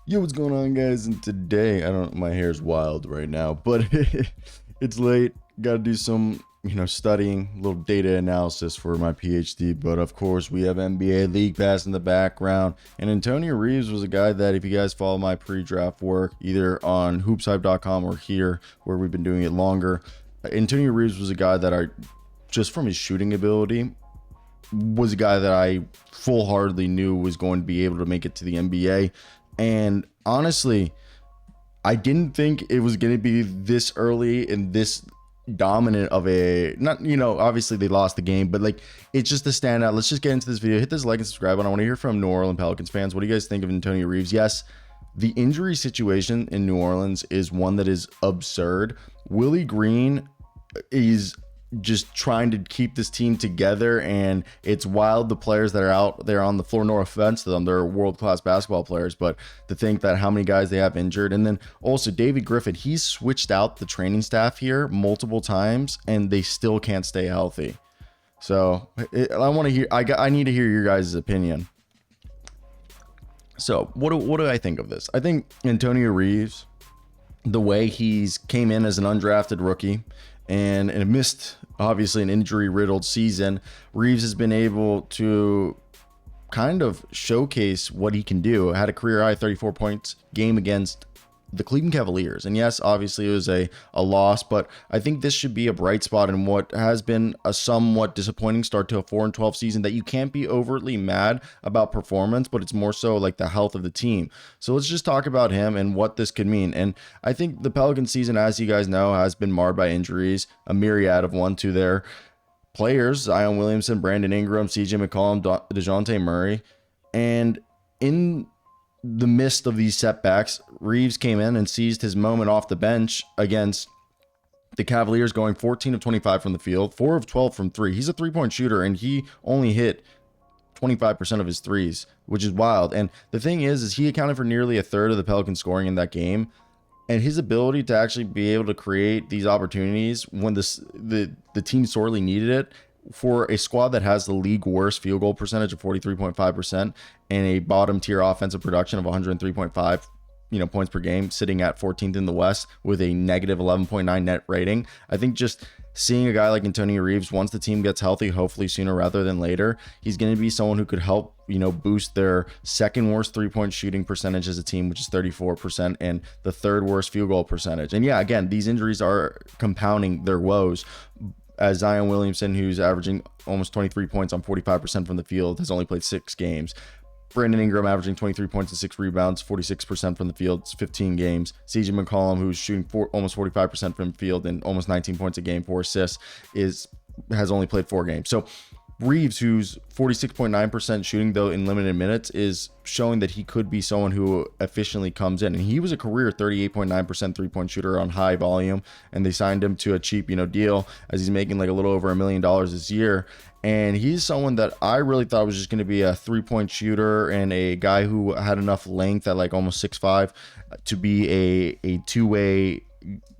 Yo, what's going on, guys? And today, my hair's wild right now, but it's late. Got to do some, studying, a little data analysis for my PhD. But of course, we have NBA League Pass in the background. And Antonio Reeves was a guy that, if you guys follow my pre-draft work, either on hoopshype.com or here, where we've been doing it longer, Antonio Reeves was a guy that just from his shooting ability, was a guy that I full-heartedly knew was going to be able to make it to the NBA. And honestly, I didn't think it was going to be this early and this dominant of obviously they lost the game, but like, it's just a standout. Let's just get into this video. Hit this like and subscribe button. I want to hear from New Orleans Pelicans fans. What do you guys think of Antonio Reeves? Yes, the injury situation in New Orleans is one that is absurd. Willie Green is just trying to keep this team together, and it's wild, the players that are out there on the floor. No offense to them, they're world-class basketball players, but to think that how many guys they have injured. And then also David Griffin, he's switched out the training staff here multiple times and they still can't stay healthy. So I need to hear your guys' opinion. So what do I think of this? I think Antonio Reeves, the way he's came in as an undrafted rookie and missed obviously an injury riddled season, Reeves has been able to kind of showcase what he can do. Had a career high 34 points game against the Cleveland Cavaliers. And yes, obviously it was a loss, but I think this should be a bright spot in what has been a somewhat disappointing start to a 4-12 season, that you can't be overtly mad about performance, but it's more so like the health of the team. So let's just talk about him and what this could mean. And I think the Pelicans season, as you guys know, has been marred by injuries, a myriad of one to their players: Zion Williamson, Brandon Ingram, CJ McCollum, DeJounte Murray. And in the midst of these setbacks, Reeves came in and seized his moment off the bench against the Cavaliers, going 14 of 25 from the field, 4 of 12 from three. He's a three-point shooter, and he only hit 25% of his threes, which is wild. And the thing is he accounted for nearly a third of the Pelicans scoring in that game. And his ability to actually be able to create these opportunities when the team sorely needed it, for a squad that has the league worst field goal percentage of 43.5% and a bottom tier offensive production of 103.5 points per game, sitting at 14th in the West with a negative 11.9 net rating. I think just seeing a guy like Antonio Reeves, once the team gets healthy, hopefully sooner rather than later, he's going to be someone who could help boost their second worst 3-point shooting percentage as a team, which is 34%, and the third worst field goal percentage. And yeah, again, these injuries are compounding their woes, as Zion Williamson, who's averaging almost 23 points on 45% from the field, has only played 6 games. Brandon Ingram averaging 23 points and 6 rebounds, 46% from the field, 15 games. CJ McCollum, who's shooting almost 45% from the field and almost 19 points a game, 4 assists, has only played 4 games. So Reeves, who's 46.9% shooting, though in limited minutes, is showing that he could be someone who efficiently comes in. And he was a career 38.9% three-point shooter on high volume, and they signed him to a cheap, deal, as he's making like a little over $1 million this year. And he's someone that I really thought was just going to be a three-point shooter and a guy who had enough length at like almost 6'5" to be a two-way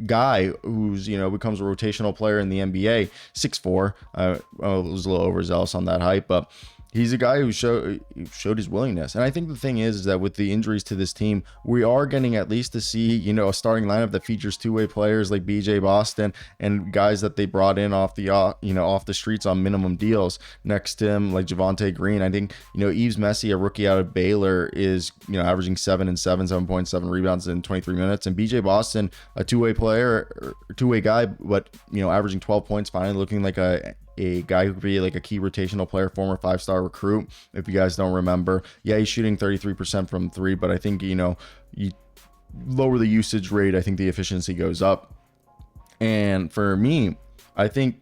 guy who's becomes a rotational player in the NBA. 6'4". I was a little overzealous on that hype, but he's a guy who showed his willingness. And I think the thing is that with the injuries to this team, we are getting at least to see a starting lineup that features two-way players like BJ Boston and guys that they brought in off the streets on minimum deals next to him, like Javonte Green. I think Yves Messi, a rookie out of Baylor, is averaging 7 and 7, 7.7 rebounds in 23 minutes, and BJ Boston, a two-way player, two-way guy, but averaging 12 points, finally looking like a guy who could be like a key rotational player, former 5-star recruit. If you guys don't remember, yeah, he's shooting 33% from three, but I think you lower the usage rate, I think the efficiency goes up. And for me, I think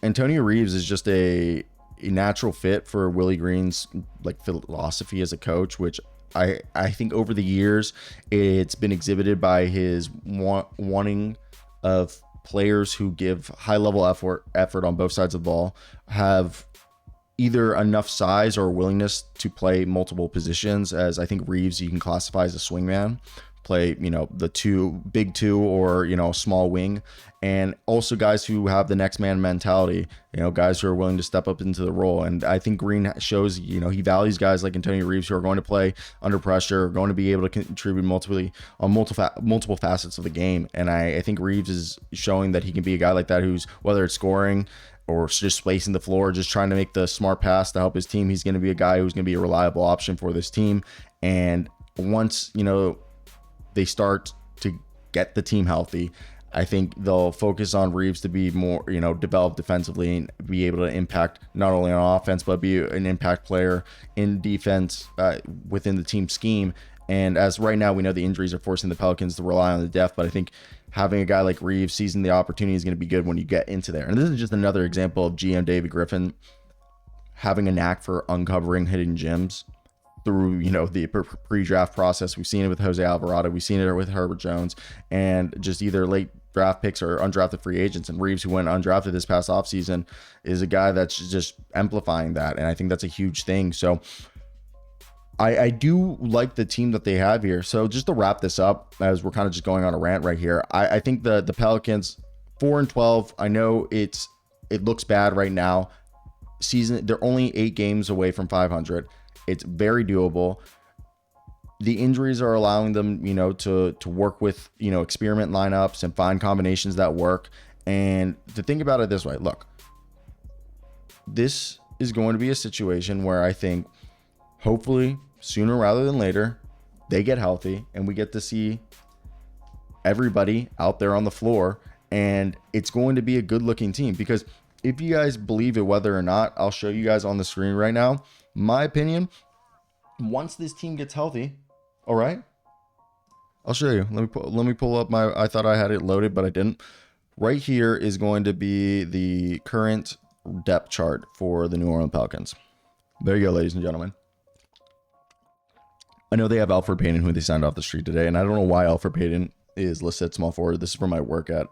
Antonio Reeves is just a natural fit for Willie Green's like philosophy as a coach, which I think over the years it's been exhibited by his wanting of players who give high level effort on both sides of the ball, have either enough size or willingness to play multiple positions, as I think Reeves you can classify as a swingman. play, the big two or, small wing, and also guys who have the next man mentality, guys who are willing to step up into the role. And I think Green shows, he values guys like Antonio Reeves who are going to play under pressure, going to be able to contribute multiple facets of the game. And I think Reeves is showing that he can be a guy like that who's, whether it's scoring or just spacing the floor, just trying to make the smart pass to help his team, he's going to be a guy who's going to be a reliable option for this team. And once, they start to get the team healthy, I think they'll focus on Reeves to be more, develop defensively and be able to impact not only on offense, but be an impact player in defense within the team scheme. And as right now, we know the injuries are forcing the Pelicans to rely on the depth, but I think having a guy like Reeves seizing the opportunity is going to be good when you get into there. And this is just another example of GM David Griffin having a knack for uncovering hidden gems through, the pre-draft process. We've seen it with Jose Alvarado. We've seen it with Herbert Jones, and just either late draft picks or undrafted free agents. And Reeves, who went undrafted this past offseason, is a guy that's just amplifying that. And I think that's a huge thing. So I do like the team that they have here. So just to wrap this up, as we're kind of just going on a rant right here, I think the Pelicans 4-12. I know it looks bad right now. They're only 8 games away from 500. It's very doable. The injuries are allowing them, to work with, experiment lineups and find combinations that work. And to think about it this way, look, this is going to be a situation where I think hopefully sooner rather than later, they get healthy and we get to see everybody out there on the floor, and it's going to be a good looking team. Because if you guys believe it, whether or not, I'll show you guys on the screen right now. My opinion, once this team gets healthy, all right, I'll show you. Let me pull up I thought I had it loaded, but I didn't. Right here is going to be the current depth chart for the New Orleans Pelicans. There you go, ladies and gentlemen. I know they have Alfred Payton, who they signed off the street today, and I don't know why Alfred Payton is listed at small forward. This is for my work at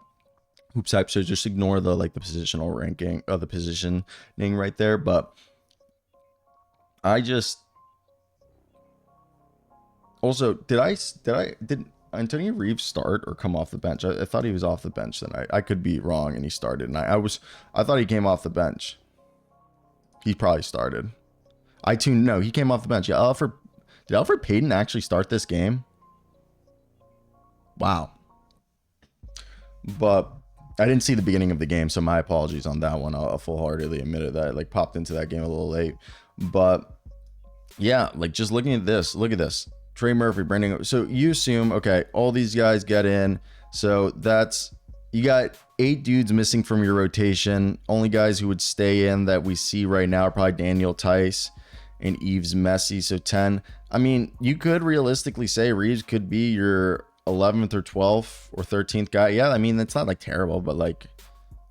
Hoops Hype, so just ignore the positional ranking of the positioning right there. But did Antonio Reeves start or come off the bench? I thought he was off the bench tonight. I could be wrong, and he started. And I thought he came off the bench. He probably started. No, he came off the bench. Yeah, did Alfred Payton actually start this game? Wow. But I didn't see the beginning of the game, so my apologies on that one. I'll full-heartedly admit it that I popped into that game a little late. But yeah, just looking at this, look at this. Trey Murphy, Brandon. So you assume, okay, all these guys get in. So you got 8 dudes missing from your rotation. Only guys who would stay in that we see right now are probably Daniel Tice and Yves Messi. So 10. I mean, you could realistically say Reeves could be your 11th or 12th or 13th guy. Yeah, I mean, it's not terrible, but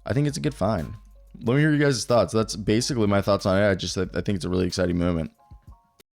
I think it's a good find. Let me hear you guys' thoughts. That's basically my thoughts on it. I think it's a really exciting moment.